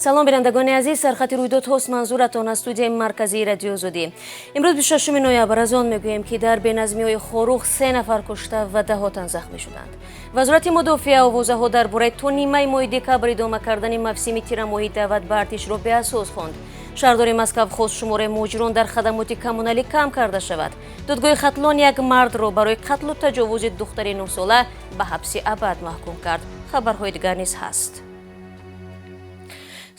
салом бинандагони азиз, сархатти рӯйдодҳост манзуратон аз студияи марказии радиозудӣ. имрӯз 26 ноябр аз он мегӯем ки дар беназмиҳои хорух 3 нафар кушта ва даҳотан захмӣ шуданд. Вазорати мудофиа овозаҳо дар бораи то нимаи моҳи декабр идома кардани мавсими тирамоҳӣ даъват ба артишро беасос хонд. шаҳрдори Москав хост шумораи муҳоҷирон дар хадамоти коммуналӣ кам карда шавад. додгоҳи Хатлон як мардро барои қатлу таҷовузи духтари 9 сола ба ҳабси абад маҳкум кард. хабарҳои дигар низ ҳаст.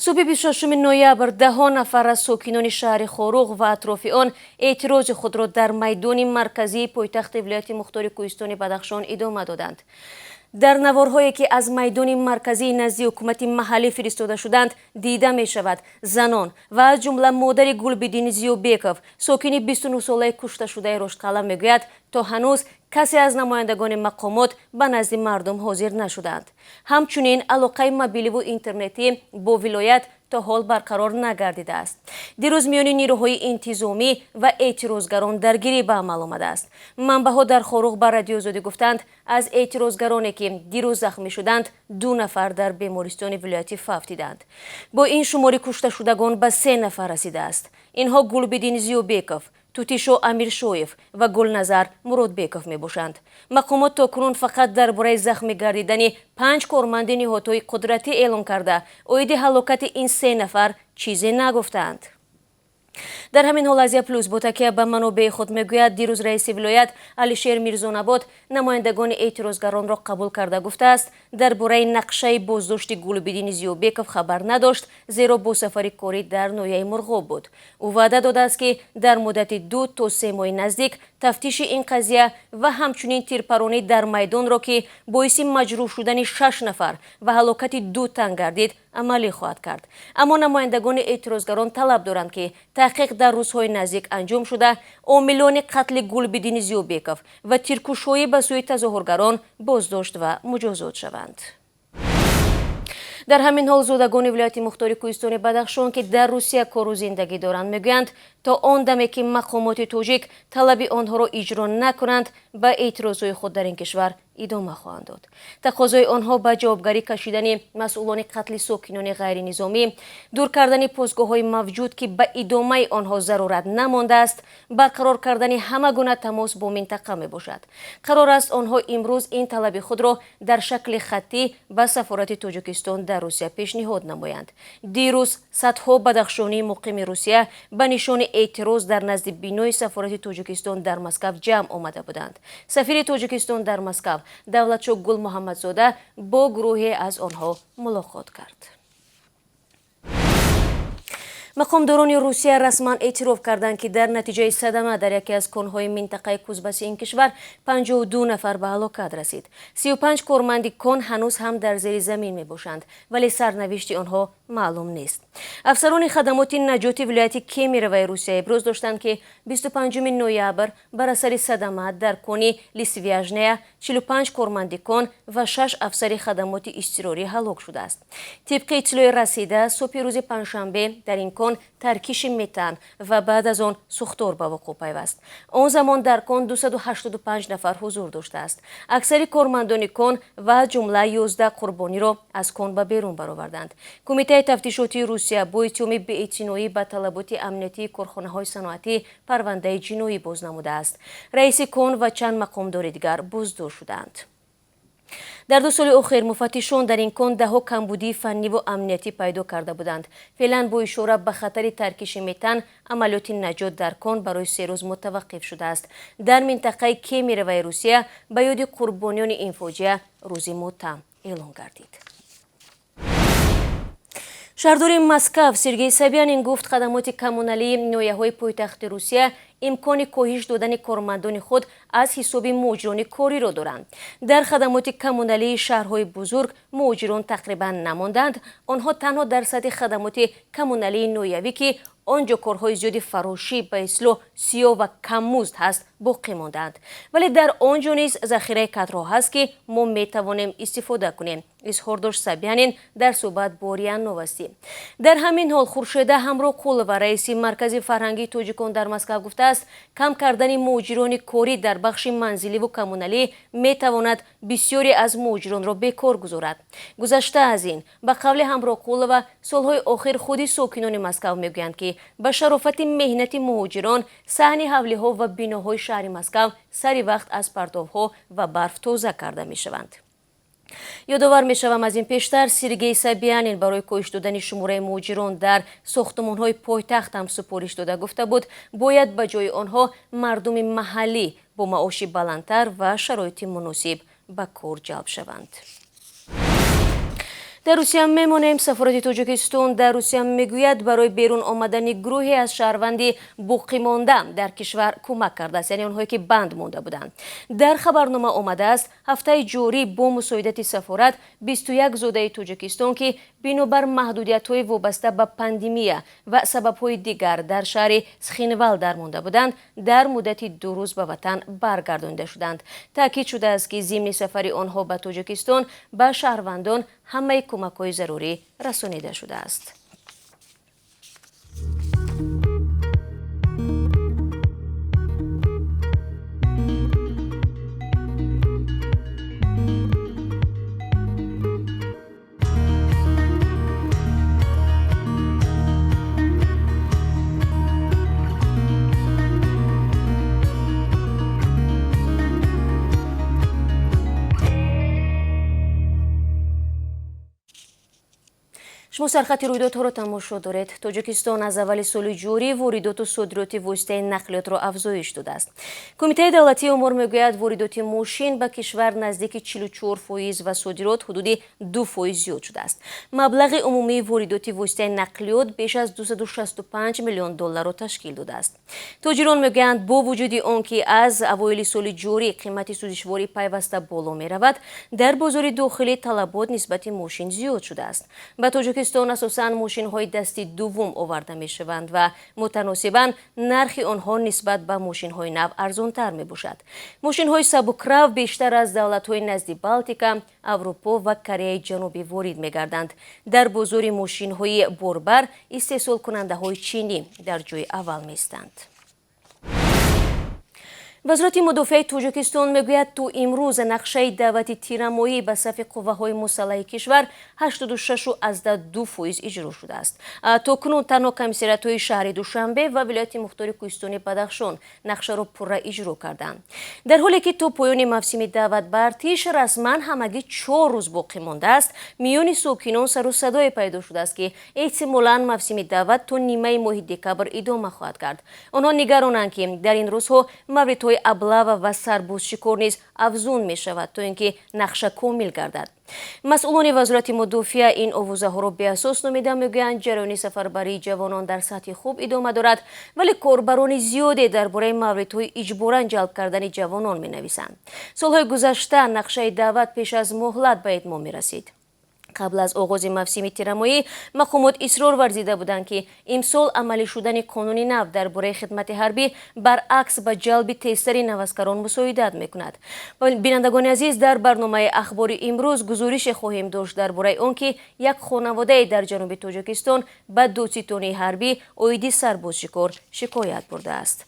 субҳи 26 ноябр даҳо нафар аз сокинони шаҳри Хорух ва атрофи он эътирози худро дар майдони марказии пойтахти вилояти мухтори Кӯҳистони Бадахшон идома доданд. дар наворҳое ки аз майдони марказии назди ҳукумати маҳаллӣ фиристода шуданд дида мешавад занон ва аз ҷумла модари Гулбидини Зиёбеков, сокини 29 солаи кушташудаи Роштқалъа мегӯяд, то ҳанӯз касе аз намояндагони мақомот ба назди мардум ҳозир нашуданд. ҳамчунин алоқаи мобиливу интернетӣ бо вилоят то ҳол барқарор нагардидааст. дирӯз миёни нирӯҳои интизомӣ ва эътирозгарон даргирӣ ба амал омадааст. манбаъҳо дар Хорух ба радиозодӣ гуфтанд, аз эътирозгароне ки дирӯз захмӣ шуданд 2 нафар дар бемористони вилоятӣ фавтиданд. бо ин шумори кушташудагон ба 3 нафар расидааст. инҳо Гулбидини Зиёбеков, Тутишо Амиршоев ва Гулназар Муродбеков мебошанд. мақомот токунун фақат дар бораи захмӣ гардидани 5 корманди ниҳодҳои қудратӣ эълон карда оиди ҳалокати ин 3 нафар чизе нагуфтанд. дар ҳамин ҳол Азия плюс бо такя ба манобеи худ мегӯяд, дирӯз раиси вилоят Алишер Мирзонабод намояндагони эътирозгаронро қабул карда гуфтааст, дар бораи нақшаи боздошти Гулбидини Зиёбеков хабар надошт, зеро бо сафари корӣ дар ноҳияи Мурғоб буд. ӯ ваъда додааст ки дар муддати 2 то 3 моҳи наздик тафтиши ин қазия ва ҳамчунин тирпаронӣ дар майдонро ки боиси маҷрӯҳ шудани 6 нафар ва ҳалокати 2 тан гардид амалӣ хоҳад кард. аммо намояндагони эътирозгарон талаб доранд ки таҳқиқ дар рӯзҳои наздик анҷом шуда омилони қатли Гулбидини Зиёбеков ва тиркушҳои ба сӯи тазоҳургарон боздошт ва муҷозот шаванд. дар ҳамин ҳол зодагони вилояти мухтори Кӯҳистони Бадахшон ки дар Русия кору зиндагӣ доранд мегӯянд, то он даме ки мақомоти тоҷик талаби онҳоро иҷро накунанд, ба эътирозҳои худ дар ин кишвар идома хоҳанд дод. тақозои онҳо ба ҷавобгарӣ кашидани масъулони қатли сокинони ғайринизомӣ, дур кардани постгоҳҳои мавҷуд ки ба идомаи онҳо зарурат намондааст, барқарор кардани ҳама гуна тамос бо минтақа мебошад. қарор аст онҳо имрӯз ин талаби худро дар шакли хаттӣ ба сафорати Тоҷикистон дар Русия пешниҳод намоянд. дирӯз садҳо бадахшонии муқими Русия ба нишони эътироз дар назди бинои сафорати Тоҷикистон дар Москав ҷамъ омада буданд. сафири Тоҷикистон дар Москав Давлатшоҳ Гул Муҳаммадзода бо гурӯҳе аз онҳо мулоқот кард. мақомдорони Русия расман эътироф карданд ки дар натиҷаи садама дар яке аз конҳои минтақаи кузбасси ин кишвар 52 нафар ба ҳалокат расид. 35 корманди кон ҳанӯз ҳам дар зери замин мебошанд, вале сарнавишти онҳо маълум нест. афсарони хадамоти наҷоти вилояти Кемероваи Русия иброз доштанд ки 25 ноябр бар асари садама дар кони Лисвяжная 45 корманди кон ва 6 афсари хадамоти изтирорӣ ҳалок шудааст. тибқи иттилои расида субҳи рӯзи панҷшанбе дар ин кон таркиши метан ва баъд аз он сӯхтор ба вуқӯъ пайваст. он замон дар кон 285 нафар ҳузур доштааст. аксари кормандони кон ва аз ҷумла 11 қурбониро аз кон ба берун бароварданд. кумитаи тафтишотии Русия бо иттиҳоми беэътиноӣ ба талаботи амниятии корхонаҳои саноатӣ парвандаи ҷиноӣ боз намудааст. раиси кон ва чанд мақомдори дигар буздор шуданд. дар 2 соли охир муфаттишон дар ин кон даҳо камбудии фанниву амниятӣ пайдо карда буданд. феълан бо ишора ба хатари таркиши метан амалиёти наҷот дар кон барои 3 рӯз мутаваққиф шудааст. дар минтақаи Кемероваи Русия ба ёди қурбонёни ин фоҷиа рӯзи мотам эълон гардид. шаҳрдори Москав Сергей Собянин гуфт, хадамоти коммуналии ноҳияҳои пойтахти Русия имкони коҳиш додани кормандони худ аз ҳисоби муҳоҷирони кориро доранд. дар хадамоти коммуналии шаҳрҳои бузург муҳоҷирон тақрибан намонданд. онҳо танҳо дар сатҳи хадамоти коммуналии ноҳиявӣ ки он ҷо корҳои зиёди фарошӣ ба ислоҳ сиёҳ ва каммузд ҳаст боқӣ монданд. Вале дар он ҷо низ захираи кадрҳо ҳаст, ки мо метавонем истифода кунем. изҳор дошт Сабиянин дар суҳбат бо РИА Новостӣ. Дар ҳамин ҳол Хуршеда Ҳамроқулова, раиси маркази фарҳангии тоҷикон дар Москав гуфтааст, кам кардани муҳоҷирони корӣ дар бахши манзиливу коммуналӣ метавонад бисёре аз муҳоҷиронро бекор гузорад. гузашта аз ин, ба қавли Ҳамроқулова, солҳои охир худи сокинони Москав мегӯянд, ки ба шарофати меҳнати муҳоҷирон саҳни ҳавлиҳо ва биноҳои шаҳри Москав сари вақт аз партовҳо ва барф тоза карда мешаванд. ёдовар мешавам, аз ин пештар Сергей Сабиянин барои коҳиш додани шумораи муҳоҷирон дар сохтмонҳои пойтахт ҳам супориш дода гуфта буд, бояд ба ҷои онҳо мардуми маҳаллӣ бо маоши баландтар ва шароити муносиб ба кор ҷалб шаванд. дар Русия мемонем. Сафорати Тоҷикистон дар Русия мегӯяд, барои берун омадани гурӯҳе аз шаҳрванди боқимонда дар кишвар кӯмак кардааст, яъне онҳое ки банд монда буданд. Дар хабарнома омадааст, ҳафтаи ҷорӣ бо мусоидати сафорат 21 зодаи Тоҷикистон, ки бинобар маҳдудиятҳои вобаста ба пандемия ва сабабҳои дигар дар шаҳри Схинвал дармонда буданд, дар муддати 2 рӯз ба ватан баргардонида шуданд. таъкид шудааст, ки зимни сафари онҳо ба Тоҷикистон ба шаҳрвандон ҳамаи кӯмакҳои зарурӣ расонида шудааст. шумо сархати рӯйдодҳоро тамошо доред. Тоҷикистон аз аввали соли ҷорӣ воридоту содироти воситаи нақлиётро афзоиш додааст. Кумитаи давлатии омор мегӯяд, воридоти мошин ба кишвар наздики 44% ва содирот ҳудуди 2% зиёд шудааст. маблағи умумии воридоти воситаи нақлиёт беш аз $265 миллион ташкил додааст. тоҷирон мегӯянд, бо вуҷуди он ки аз авоили соли ҷорӣ қимати сӯзишворӣ пайваста боло меравад, дар бозори дохилӣ талабот нисбати мошин зиёд шудааст. ба Тоҷикистон асосан мошинҳои дасти дуввум оварда мешаванд ва мутаносибан нархи онҳо нисбат ба мошинҳои нав арзонтар мебошад. мошинҳои сабукрав бештар аз давлатҳои назди Балтика, Аврупо ва Кореяи ҷанубӣ ворид мегарданд. дар бозори мошинҳои борбар истеҳсолкунандаҳои чинӣ дар ҷойи аввал меистанд. вазирати мудофиаи Тоҷикистон мегӯяд, то имрӯз нақшаи даъвати тирамоӣ ба сафи қувваҳои мусаллаҳи кишвар 86.2% иҷро шудааст. то кунун танҳо комиссариатҳои шаҳри Душанбе ва вилояти мухтори Кӯҳистони Бадахшон нақшаро пурра иҷро карданд. дар ҳоле ки то поёни мавсими даъват ба артиш расман ҳамагӣ 4 рӯз боқӣ мондааст, миёни сокинон сару садое пайдо шудааст, ки эҳтимолан мавсими даъват то нимаи моҳи декабр идома хоҳад кард. онҳо нигаронанд, ки дар ин рӯзҳо мавридҳои аблава ва сарбозшикор низ афзун мешавад, то ин ки нақша комил гардад. масъулони вазирати мудофиа ин овозаҳоро беасос номида мегӯянд, ҷараёни сафарбарии ҷавонон дар сатҳи хуб идома дорад, вале корбарони зиёде дар бораи мавридҳои иҷборан ҷалб кардани ҷавонон менависанд. солҳои гузашта нақшаи даъват пеш аз моҳлат ба этмом мерасид. қабл аз оғози мавсими тирамоӣ мақомот исрор варзида буданд, ки имсол амалӣ шудани қонуни нав дар бораи хидмати ҳарбӣ баръакс ба ҷалби тезтари навазкарон мусоидат мекунад. бинандагони азиз, дар барномаи ахбори имрӯз гузорише хоҳем дошт дар бораи он, ки як хонаводае дар ҷануби Тоҷикистон ба додситони ҳарбӣ оиди сарбозшикор шикоят бурдааст.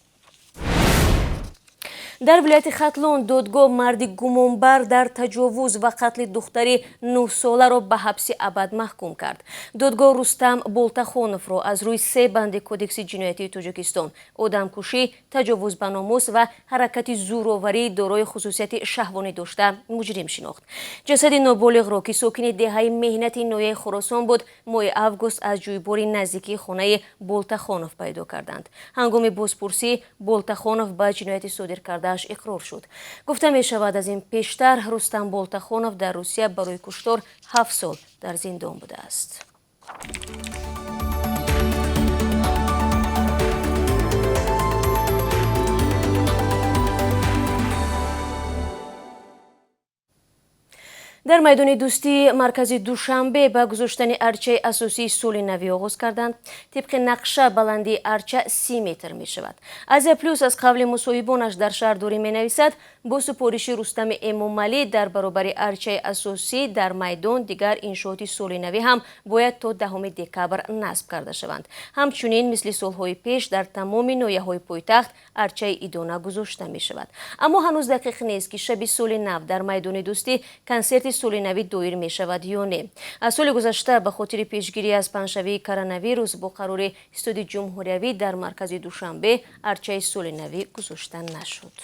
дар вилояти Хатлон додгоҳ марди гумонбар дар таҷовуз ва қатли духтари 9-соларо ба ҳабси абад маҳкум кард. додгоҳ Рустам Болтахоновро аз рӯи 3 банди кодекси ҷиноятии Тоҷикистон одамкушӣ, таҷовуз ба номус ва ҳаракати зӯроварӣ дорои хусусияти шаҳвонӣ дошта муҷрим шинохт. ҷасади ноболиғро, ки сокини деҳаи меҳнати ноҳияи Хоросон буд, моҳи август аз ҷӯйбори наздикии хонаи Болтахонов пайдо карданд. ҳангоми бозпурсӣ Болтахонов ба ҷинояти содир кардааш иқрор шуд. гуфта мешавад, аз ин пештар Рустам Болтахонов дар Русия барои куштор 7 сол дар зиндон будааст. дар майдони дӯстӣ маркази душанбе ба гузоштани арчаи асосии соли навӣ оғоз карданд. тибқи нақша баландии арча 30 метр мешавад. Азия плюс аз қавли мусоҳибонаш дар шаҳрдорӣ менависад, бо супориши Рустами Эмомалӣ дар баробари арчаи асосӣ дар майдон дигар иншооти соли навӣ ҳам бояд то 10 декабр насб карда шаванд. ҳамчунин мисли солҳои пеш дар тамоми ноҳияҳои пойтахт арчаи идона гузошта мешавад. аммо ҳанӯз дақиқ нест ки шаби соли нав дар майдони дӯстӣ консерти соли навӣ доир мешавад ё не. аз соли гузашта ба хотири пешгирӣ аз паҳншавии коронавирус бо қарори истоди ҷумҳуриявӣ дар маркази душанбе арчаи соли навӣ гузошта нашуд.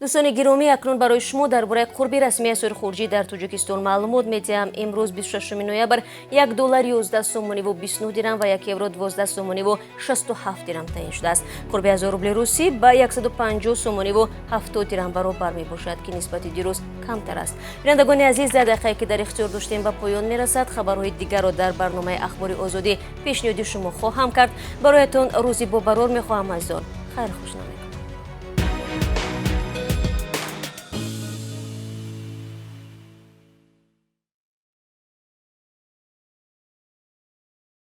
дӯстони гиромӣ, акнун барои шумо дар бораи қурби расмии асъори хориҷӣ дар Тоҷикистон маълумот медиҳам. имрӯз 26 ноябр $1 11 сомониву 29 дирам ва €1 12 сомониву 67 дирам таъин шудааст. қурби 1000 рубли русӣ ба 150 сомониву 70 дирам баробар мебошад, ки нисбати дирӯз камтар аст. бинандагони азиз, дар дақиқае ки дар ихтиёр доштем ба поён мерасад. хабарҳои дигарро дар барномаи ахбори озодӣ пешниҳоди шумо хоҳам кард. бароятон рӯзи бобарор мехоҳам азизон. хайр хушнамед.